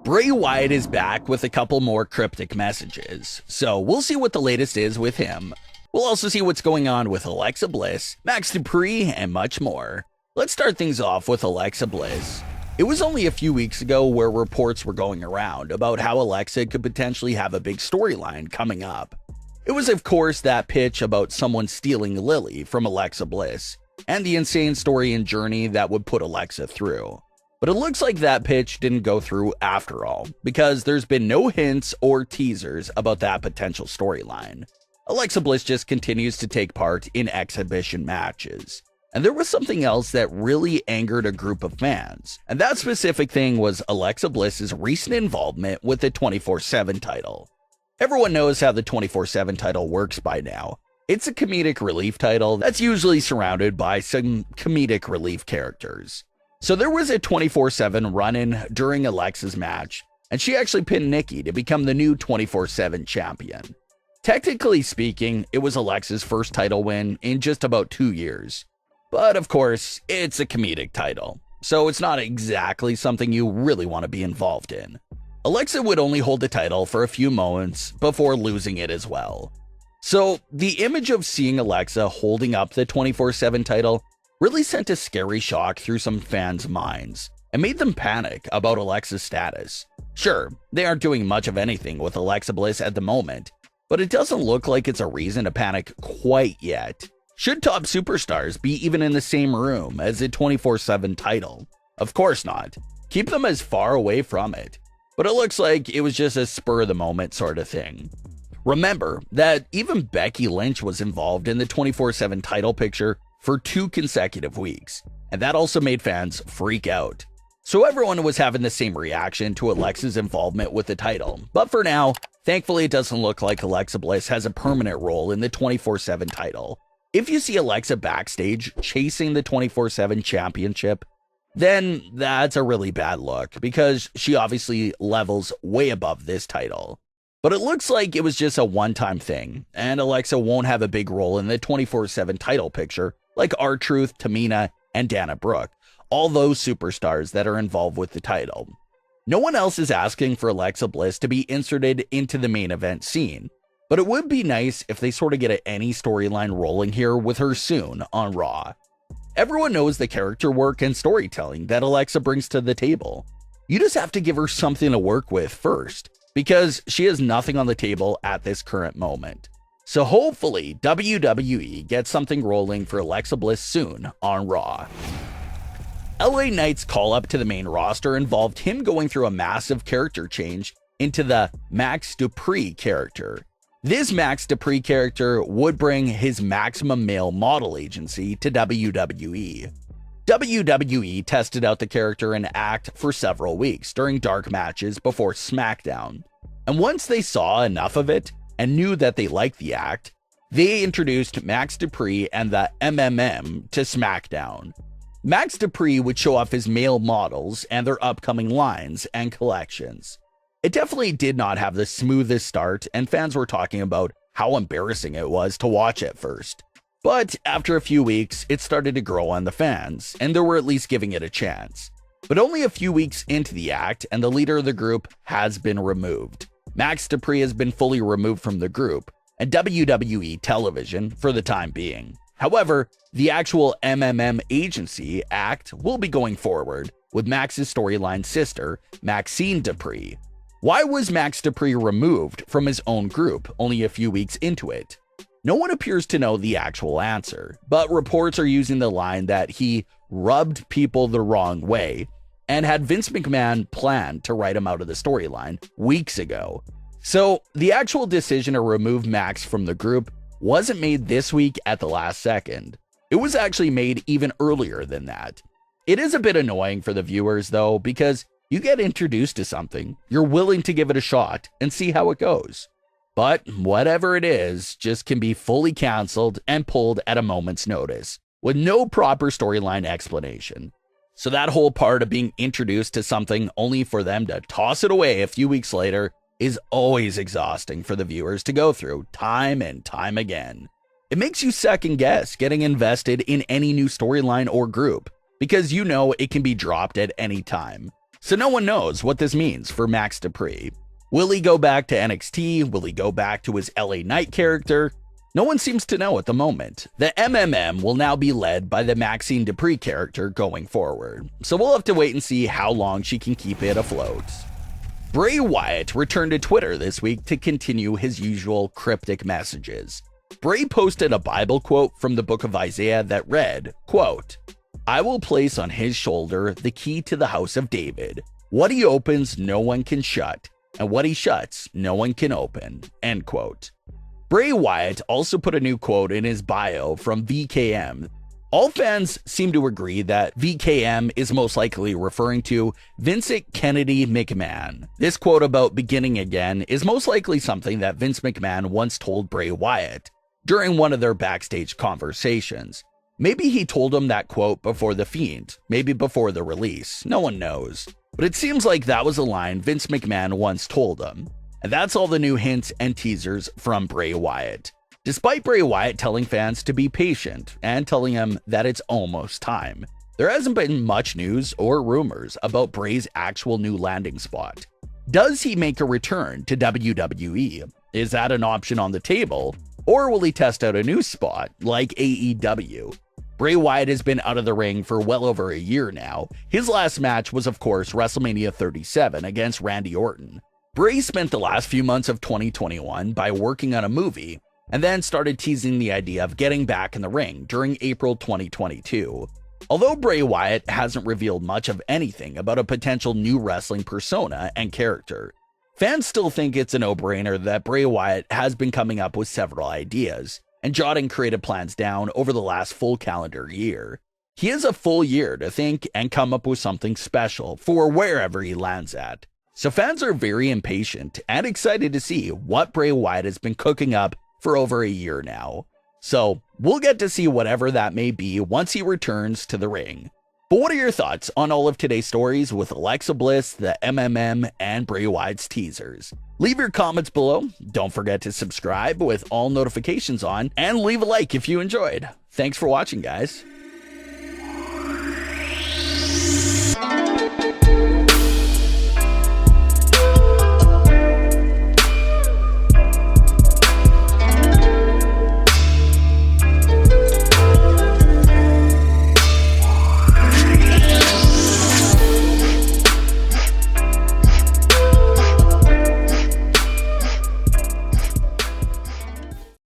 Bray Wyatt is back with a couple more cryptic messages, so we'll see what the latest is with him. We'll also see what's going on with Alexa Bliss, Max Dupri, and much more. Let's start things off with Alexa Bliss. It was only a few weeks ago where reports were going around about how Alexa could potentially have a big storyline coming up. It was of course that pitch about someone stealing Lily from Alexa Bliss, and the insane story and journey that would put Alexa through. But it looks like that pitch didn't go through after all, because there's been no hints or teasers about that potential storyline. Alexa Bliss just continues to take part in exhibition matches. And there was something else that really angered a group of fans, and that specific thing was Alexa Bliss's recent involvement with the 24/7 title. Everyone knows how the 24/7 title works by now. It's a comedic relief title that's usually surrounded by some comedic relief characters. So there was a 24/7 run-in during Alexa's match, and she actually pinned Nikki to become the new 24/7 champion. Technically speaking, it was Alexa's first title win in just about 2 years. But of course, it's a comedic title, so it's not exactly something you really want to be involved in. Alexa would only hold the title for a few moments before losing it as well. So the image of seeing Alexa holding up the 24/7 title really sent a scary shock through some fans' minds and made them panic about Alexa's status. Sure, they aren't doing much of anything with Alexa Bliss at the moment, but it doesn't look like it's a reason to panic quite yet. Should top superstars be even in the same room as the 24/7 title? Of course not. Keep them as far away from it. But it looks like it was just a spur-of-the-moment sort of thing. Remember that even Becky Lynch was involved in the 24/7 title picture for 2 consecutive weeks, and that also made fans freak out. So everyone was having the same reaction to Alexa's involvement with the title, but for now, thankfully it doesn't look like Alexa Bliss has a permanent role in the 24/7 title. If you see Alexa backstage chasing the 24/7 championship, then that's a really bad look, because she obviously levels way above this title. But it looks like it was just a one-time thing, and Alexa won't have a big role in the 24/7 title picture like R-Truth, Tamina, and Dana Brooke, all those superstars that are involved with the title. No one else is asking for Alexa Bliss to be inserted into the main event scene, but it would be nice if they sort of get any storyline rolling here with her soon on Raw. Everyone knows the character work and storytelling that Alexa brings to the table. You just have to give her something to work with first, because she has nothing on the table at this current moment. So hopefully WWE gets something rolling for Alexa Bliss soon on Raw. LA Knight's call up to the main roster involved him going through a massive character change into the Max Dupri character. This Max Dupri character would bring his Maximum Male model agency to WWE. WWE tested out the character and act for several weeks during dark matches before Smackdown. And once they saw enough of it and knew that they liked the act, they introduced Max Dupri and the MMM to Smackdown. Max Dupri would show off his male models and their upcoming lines and collections. It definitely did not have the smoothest start, and fans were talking about how embarrassing it was to watch at first. But after a few weeks, it started to grow on the fans, and they were at least giving it a chance. But only a few weeks into the act, and the leader of the group has been removed. Max Dupri has been fully removed from the group and WWE television for the time being. However, the actual MMM agency act will be going forward with Max's storyline sister, Maxxine Dupri. Why was Max Dupri removed from his own group only a few weeks into it? No one appears to know the actual answer, but reports are using the line that he rubbed people the wrong way and had Vince McMahon planned to write him out of the storyline weeks ago. So the actual decision to remove Max from the group wasn't made this week at the last second. It was actually made even earlier than that. It is a bit annoying for the viewers though, because you get introduced to something, you're willing to give it a shot and see how it goes. But whatever it is just can be fully canceled and pulled at a moment's notice with no proper storyline explanation. So that whole part of being introduced to something only for them to toss it away a few weeks later is always exhausting for the viewers to go through time and time again. It makes you second guess getting invested in any new storyline or group, because you know it can be dropped at any time. So no one knows what this means for Max Dupri. Will he go back to NXT? Will he go back to his LA Knight character? No one seems to know at the moment. The MMM will now be led by the Maxxine Dupri character going forward, so we'll have to wait and see how long she can keep it afloat. Bray Wyatt returned to Twitter this week to continue his usual cryptic messages. Bray posted a Bible quote from the book of Isaiah that read, quote, "I will place on his shoulder the key to the house of David. What he opens, no one can shut, and what he shuts, no one can open." End quote. Bray Wyatt also put a new quote in his bio from VKM. All fans seem to agree that VKM is most likely referring to Vincent Kennedy McMahon. This quote about beginning again is most likely something that Vince McMahon once told Bray Wyatt during one of their backstage conversations. Maybe he told him that quote before The Fiend, maybe before the release, no one knows. But it seems like that was a line Vince McMahon once told him. And that's all the new hints and teasers from Bray Wyatt. Despite Bray Wyatt telling fans to be patient and telling him that it's almost time, there hasn't been much news or rumors about Bray's actual new landing spot. Does he make a return to WWE? Is that an option on the table? Or will he test out a new spot like AEW? Bray Wyatt has been out of the ring for well over a year now. His last match was, of course, WrestleMania 37 against Randy Orton. Bray spent the last few months of 2021 by working on a movie, and then started teasing the idea of getting back in the ring during April 2022. Although Bray Wyatt hasn't revealed much of anything about a potential new wrestling persona and character, fans still think it's a no-brainer that Bray Wyatt has been coming up with several ideas and jotting creative plans down over the last full calendar year. He has a full year to think and come up with something special for wherever he lands at. So fans are very impatient and excited to see what Bray Wyatt has been cooking up for over a year now. So we'll get to see whatever that may be once he returns to the ring. But what are your thoughts on all of today's stories with Alexa Bliss, the MMM, and Bray Wyatt's teasers? Leave your comments below. Don't forget to subscribe with all notifications on, and leave a like if you enjoyed. Thanks for watching, guys.